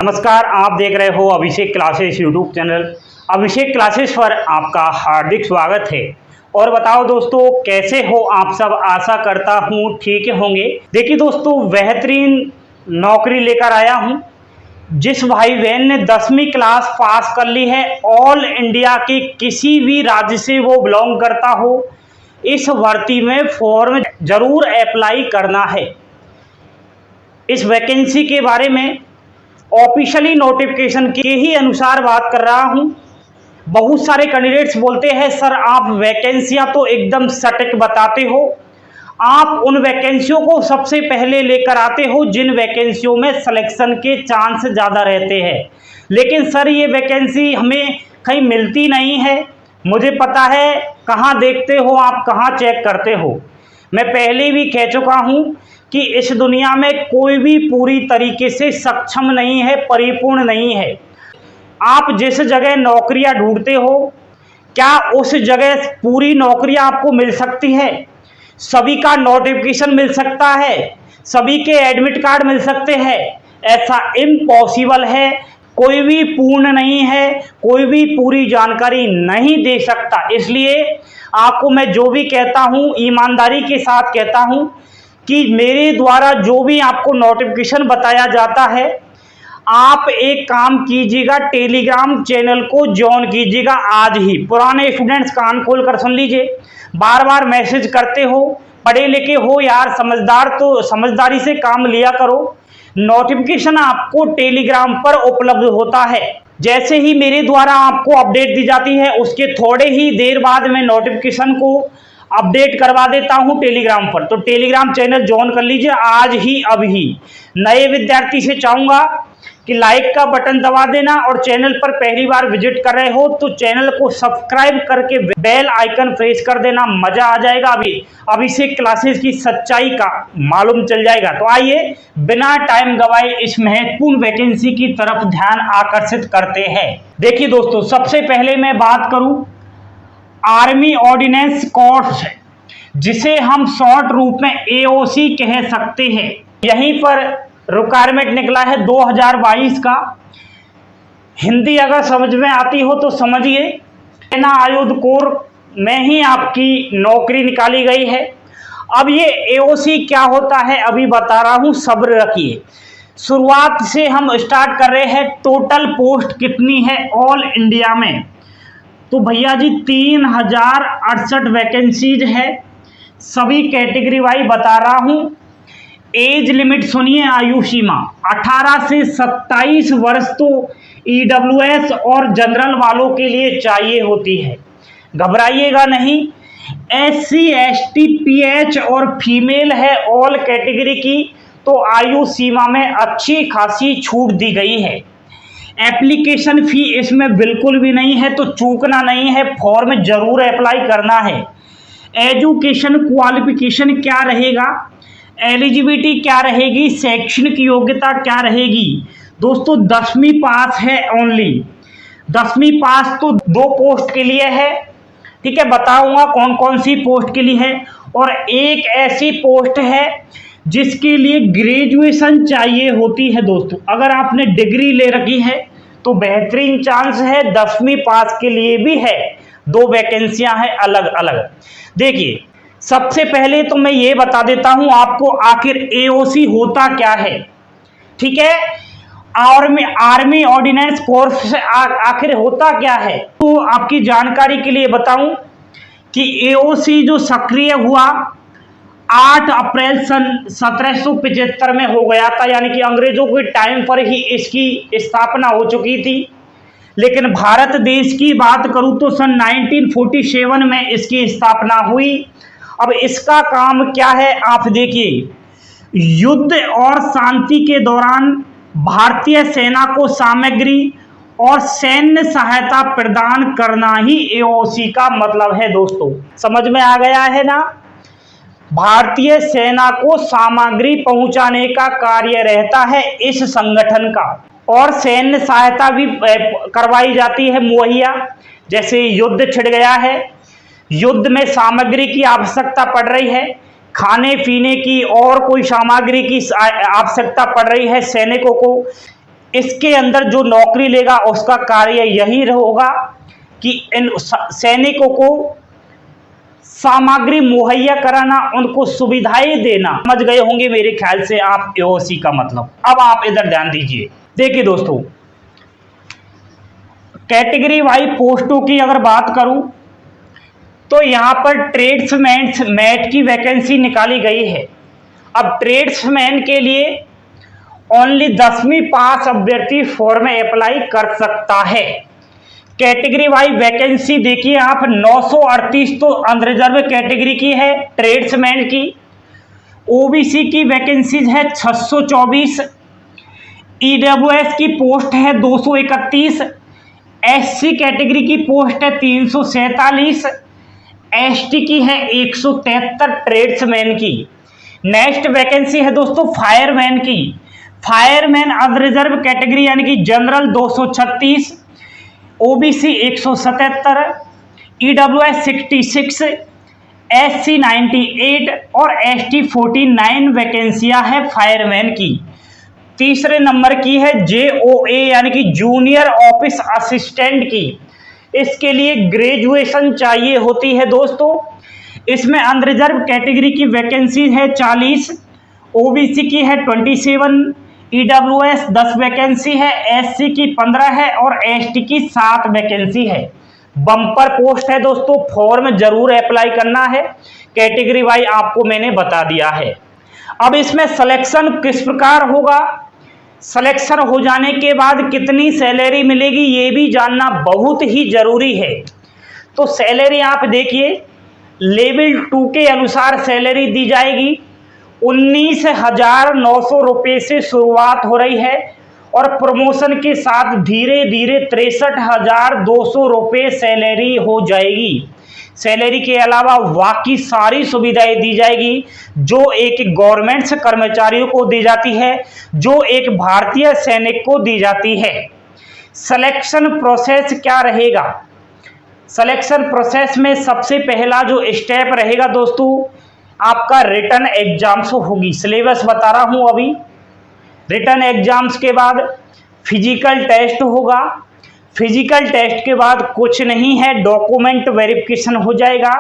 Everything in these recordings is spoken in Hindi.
नमस्कार, आप देख रहे हो अभिषेक क्लासेस यूट्यूब चैनल। अभिषेक क्लासेस पर आपका हार्दिक स्वागत है। और बताओ दोस्तों, कैसे हो आप सब? आशा करता हूँ ठीक होंगे। देखिए दोस्तों, बेहतरीन नौकरी लेकर आया हूँ। जिस भाई बहन ने 10वीं क्लास पास कर ली है, ऑल इंडिया के किसी भी राज्य से वो बिलोंग करता हो, इस भर्ती में फॉर्म जरूर अप्लाई करना है। इस वैकेंसी के बारे में ऑफिशियली नोटिफिकेशन के ही अनुसार बात कर रहा हूं। बहुत सारे कैंडिडेट्स बोलते हैं सर आप वैकेंसियां तो एकदम सटीक बताते हो, आप उन वैकेंसियों को सबसे पहले लेकर आते हो जिन वैकेंसियों में सिलेक्शन के चांस ज़्यादा रहते हैं, लेकिन सर ये वैकेंसी हमें कहीं मिलती नहीं है। मुझे पता है कहाँ देखते हो आप, कहाँ चेक करते हो। मैं पहले भी कह चुका हूँ कि इस दुनिया में कोई भी पूरी तरीके से सक्षम नहीं है, परिपूर्ण नहीं है। आप जिस जगह नौकरियां ढूंढते हो, क्या उस जगह पूरी नौकरियां आपको मिल सकती है? सभी का नोटिफिकेशन मिल सकता है? सभी के एडमिट कार्ड मिल सकते हैं? ऐसा इम्पॉसिबल है। कोई भी पूर्ण नहीं है, कोई भी पूरी जानकारी नहीं दे सकता। इसलिए आपको मैं जो भी कहता हूँ ईमानदारी के साथ कहता हूँ कि मेरे द्वारा जो भी आपको नोटिफिकेशन बताया जाता है, आप एक काम कीजिएगा, टेलीग्राम चैनल को ज्वाइन कीजिएगा आज ही। पुराने स्टूडेंट्स कान खोल कर सुन लीजिए, बार बार मैसेज करते हो, पढ़े लिखे हो यार, समझदार तो समझदारी से काम लिया करो। नोटिफिकेशन आपको टेलीग्राम पर उपलब्ध होता है। जैसे ही मेरे द्वारा आपको अपडेट दी जाती है, उसके थोड़े ही देर बाद मैं नोटिफिकेशन को अपडेट करवा देता हूं टेलीग्राम पर। तो टेलीग्राम चैनल ज्वाइन कर लीजिए आज ही, अभी। नए विद्यार्थी से चाहूंगा कि लाइक का बटन दबा देना, और चैनल पर पहली बार विजिट कर रहे हो तो चैनल को सब्सक्राइब करके बेल आइकन प्रेस कर देना। मजा आ जाएगा। अभी अभिषेक क्लासेस की सच्चाई का मालूम चल जाएगा। तो आइए बिना टाइम गवाए इस महत्वपूर्ण वैकेंसी की तरफ ध्यान आकर्षित करते हैं। देखिए दोस्तों, सबसे पहले मैं बात करूं आर्मी ऑर्डिनेंस कोर्स, जिसे हम शॉर्ट रूप में एओसी कह सकते हैं। यहीं पर रिक्वायरमेंट निकला है 2022 का। हिंदी अगर समझ में आती हो तो समझिए, सेना आयुध कोर में ही आपकी नौकरी निकाली गई है। अब ये एओसी क्या होता है अभी बता रहा हूँ, सब्र रखिए। शुरुआत से हम स्टार्ट कर रहे हैं। टोटल पोस्ट कितनी है ऑल इंडिया में? तो भैया जी 3068 वैकेंसीज है। सभी कैटेगरी वाइज बता रहा हूँ। एज लिमिट सुनिए, आयु सीमा 18 से 27 वर्ष तो ईडब्ल्यूएस और जनरल वालों के लिए चाहिए होती है, घबराइएगा नहीं। एससी एसटी पीएच और फीमेल है ऑल कैटेगरी की, तो आयु सीमा में अच्छी खासी छूट दी गई है। एप्लीकेशन फी इसमें बिल्कुल भी नहीं है, तो चूकना नहीं है, फॉर्म जरूर अप्लाई करना है। एजुकेशन क्वालिफिकेशन क्या रहेगा, एलिजिबिलिटी क्या रहेगी, शैक्षणिक योग्यता क्या रहेगी? दोस्तों 10वीं पास है ओनली। 10वीं पास तो 2 पोस्ट के लिए है, ठीक है, बताऊंगा कौन कौन सी पोस्ट के लिए है। और एक ऐसी पोस्ट है जिसके लिए ग्रेजुएशन चाहिए होती है। दोस्तों अगर आपने डिग्री ले रखी है तो बेहतरीन चांस है, 10वीं पास के लिए भी है। 2 वैकेंसियां हैं अलग अलग। देखिए सबसे पहले तो मैं ये बता देता हूं आपको आखिर एओसी होता क्या है, ठीक है। आर्मी ऑर्डिनेंस फोर्स आखिर होता क्या है, तो आपकी जानकारी के लिए बताऊं कि एओसी जो सक्रिय हुआ 8 अप्रैल सन 1775 में हो गया था, यानी कि अंग्रेजों के टाइम पर ही इसकी स्थापना हो चुकी थी। लेकिन भारत देश की बात करूं तो सन 1947 में इसकी स्थापना हुई। अब इसका काम क्या है आप देखिए, युद्ध और शांति के दौरान भारतीय सेना को सामग्री और सैन्य सहायता प्रदान करना ही एओसी का मतलब है। दोस्तों समझ में आ गया है ना? भारतीय सेना को सामग्री पहुंचाने का कार्य रहता है इस संगठन का, और सैन्य सहायता भी करवाई जाती है मुहैया। जैसे युद्ध छिड़ गया है, युद्ध में सामग्री की आवश्यकता पड़ रही है, खाने पीने की और कोई सामग्री की आवश्यकता पड़ रही है सैनिकों को, इसके अंदर जो नौकरी लेगा उसका कार्य यही होगा कि इन सैनिकों को सामग्री मुहैया कराना, उनको सुविधाएं देना। समझ गए होंगे मेरे ख्याल से आप एओसी का मतलब। अब आप इधर ध्यान दीजिए। देखिए दोस्तों, कैटेगरी वाइज पोस्टों की अगर बात करूं तो यहां पर ट्रेड्समैन मैट की वैकेंसी निकाली गई है। अब ट्रेड्समैन के लिए ओनली 10वीं पास अभ्यर्थी फॉर्म में अप्लाई कर सकता है। कैटेगरी वाइज वैकेंसी देखिए आप, 938 तो अनरिजर्व कैटेगरी की है ट्रेड्समैन की। ओबीसी की वैकेंसीज है 624, ईडब्ल्यूएस की पोस्ट है 231, एससी कैटेगरी की पोस्ट है 347, एसटी की है 173 ट्रेड्समैन की। नेक्स्ट वैकेंसी है दोस्तों फायरमैन की। फायरमैन अनरिजर्व कैटेगरी यानी कि जनरल 236, ओबीसी 177, ईडब्ल्यूएस 66, एससी 98 और एसटी 49 वैकेंसियां है फायरमैन की। तीसरे नंबर की है जेओए यानी कि जूनियर ऑफिस असिस्टेंट की। इसके लिए ग्रेजुएशन चाहिए होती है दोस्तों। इसमें अनरिजर्व कैटेगरी की वैकेंसी है 40, ओबीसी की है 27, ईडब्ल्यूएस 10 वैकेंसी है, एससी की 15 है और एसटी की 7 वैकेंसी है। बम्पर पोस्ट है दोस्तों, फॉर्म जरूर अप्लाई करना है। कैटेगरी वाइज आपको मैंने बता दिया है। अब इसमें सिलेक्शन किस प्रकार होगा, सिलेक्शन हो जाने के बाद कितनी सैलरी मिलेगी ये भी जानना बहुत ही जरूरी है। तो सैलरी आप देखिए, लेवल 2 के अनुसार सैलरी दी जाएगी। 19,900 रुपये से शुरुआत हो रही है और प्रमोशन के साथ धीरे धीरे 63,200 रुपये सैलरी हो जाएगी। सैलरी के अलावा बाकी सारी सुविधाएं दी जाएगी जो एक गवर्नमेंट कर्मचारियों को दी जाती है, जो एक भारतीय सैनिक को दी जाती है। सिलेक्शन प्रोसेस क्या रहेगा? सिलेक्शन प्रोसेस में सबसे पहला जो स्टेप रहेगा दोस्तों, आपका रिटन एग्जाम्स होगी। सिलेबस बता रहा हूं अभी। रिटन एग्जाम्स के बाद फिजिकल टेस्ट होगा। फिजिकल टेस्ट के बाद कुछ नहीं है, डॉक्यूमेंट वेरिफिकेशन हो जाएगा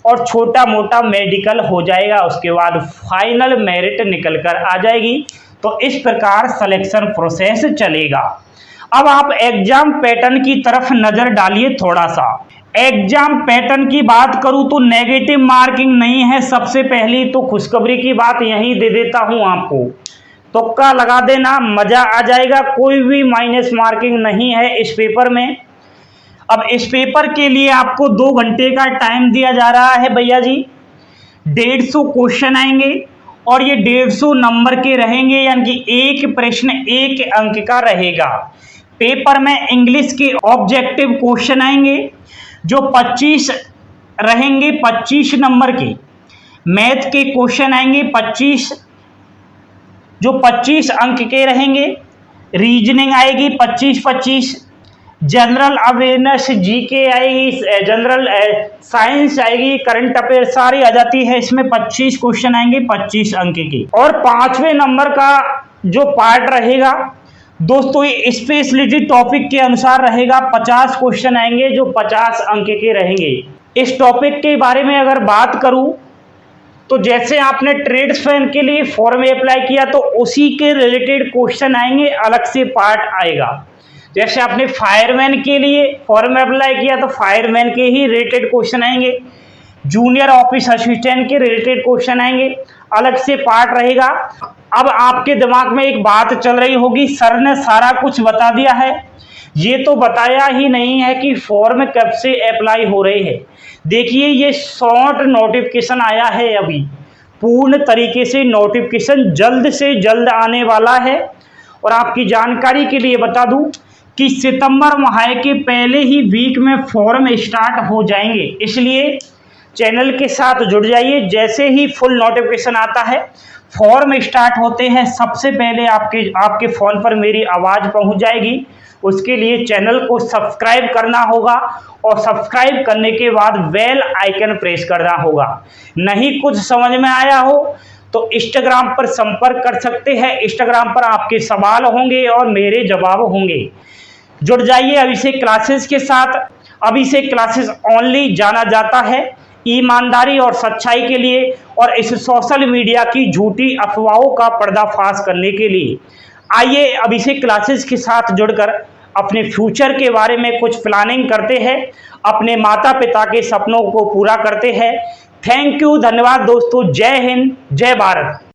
और छोटा मोटा मेडिकल हो जाएगा। उसके बाद फाइनल मेरिट निकल कर आ जाएगी। तो इस प्रकार सिलेक्शन प्रोसेस चलेगा। अब आप एग्जाम पैटर्न की तरफ नजर डालिए थोड़ा सा। एग्जाम पैटर्न की बात करूं तो नेगेटिव मार्किंग नहीं है। सबसे पहली तो खुशखबरी की बात यहीं दे देता हूं आपको, तुक्का लगा देना, मजा आ जाएगा। कोई भी माइनस मार्किंग नहीं है इस पेपर में। अब इस पेपर के लिए आपको 2 घंटे का टाइम दिया जा रहा है भैया जी। 150 क्वेश्चन आएंगे और ये 150 नंबर के रहेंगे, यानी कि एक प्रश्न 1 अंक का रहेगा। पेपर में इंग्लिश के ऑब्जेक्टिव क्वेश्चन आएंगे जो 25 रहेंगे, 25 नंबर के। मैथ के क्वेश्चन आएंगे 25 जो 25 अंक के रहेंगे। रीजनिंग आएगी 25-25, जनरल अवेयरनेस जीके आएगी, जनरल साइंस आएगी, करंट अफेयर सारी आ जाती है। इसमें 25 क्वेश्चन आएंगे 25 अंक के। और 5वें नंबर का जो पार्ट रहेगा दोस्तों, ये स्पेशलिटी टॉपिक के अनुसार रहेगा। 50 क्वेश्चन आएंगे जो 50 अंक के रहेंगे। इस टॉपिक के बारे में अगर बात करूं तो जैसे आपने ट्रेड्समैन के लिए फॉर्म अप्लाई किया तो उसी के रिलेटेड क्वेश्चन आएंगे, अलग से पार्ट आएगा। जैसे आपने फायरमैन के लिए फॉर्म अप्लाई किया तो फायरमैन के ही रिलेटेड क्वेश्चन आएंगे। जूनियर ऑफिस असिस्टेंट के रिलेटेड क्वेश्चन आएंगे, अलग से पार्ट रहेगा। अब आपके दिमाग में एक बात चल रही होगी, सर ने सारा कुछ बता दिया है, ये तो बताया ही नहीं है कि फॉर्म कब से अप्लाई हो रहे हैं। देखिए ये शॉर्ट नोटिफिकेशन आया है, अभी पूर्ण तरीके से नोटिफिकेशन जल्द से जल्द आने वाला है। और आपकी जानकारी के लिए बता दूं कि सितंबर माह के पहले ही वीक में फॉर्म स्टार्ट हो जाएंगे, इसलिए चैनल के साथ जुड़ जाइए। जैसे ही फुल नोटिफिकेशन आता है, फॉर्म स्टार्ट होते हैं, सबसे पहले आपके फ़ोन पर मेरी आवाज़ पहुंच जाएगी। उसके लिए चैनल को सब्सक्राइब करना होगा और सब्सक्राइब करने के बाद बेल आइकन प्रेस करना होगा। नहीं कुछ समझ में आया हो तो इंस्टाग्राम पर संपर्क कर सकते हैं। इंस्टाग्राम पर आपके सवाल होंगे और मेरे जवाब होंगे। जुड़ जाइए अभिषेक क्लासेस के साथ। अभिषेक क्लासेस ओनली जाना जाता है ईमानदारी और सच्चाई के लिए और इस सोशल मीडिया की झूठी अफवाहों का पर्दाफाश करने के लिए। आइए अभिषेक क्लासेस के साथ जुड़कर अपने फ्यूचर के बारे में कुछ प्लानिंग करते हैं, अपने माता पिता के सपनों को पूरा करते हैं। थैंक यू, धन्यवाद दोस्तों। जय हिंद, जय भारत।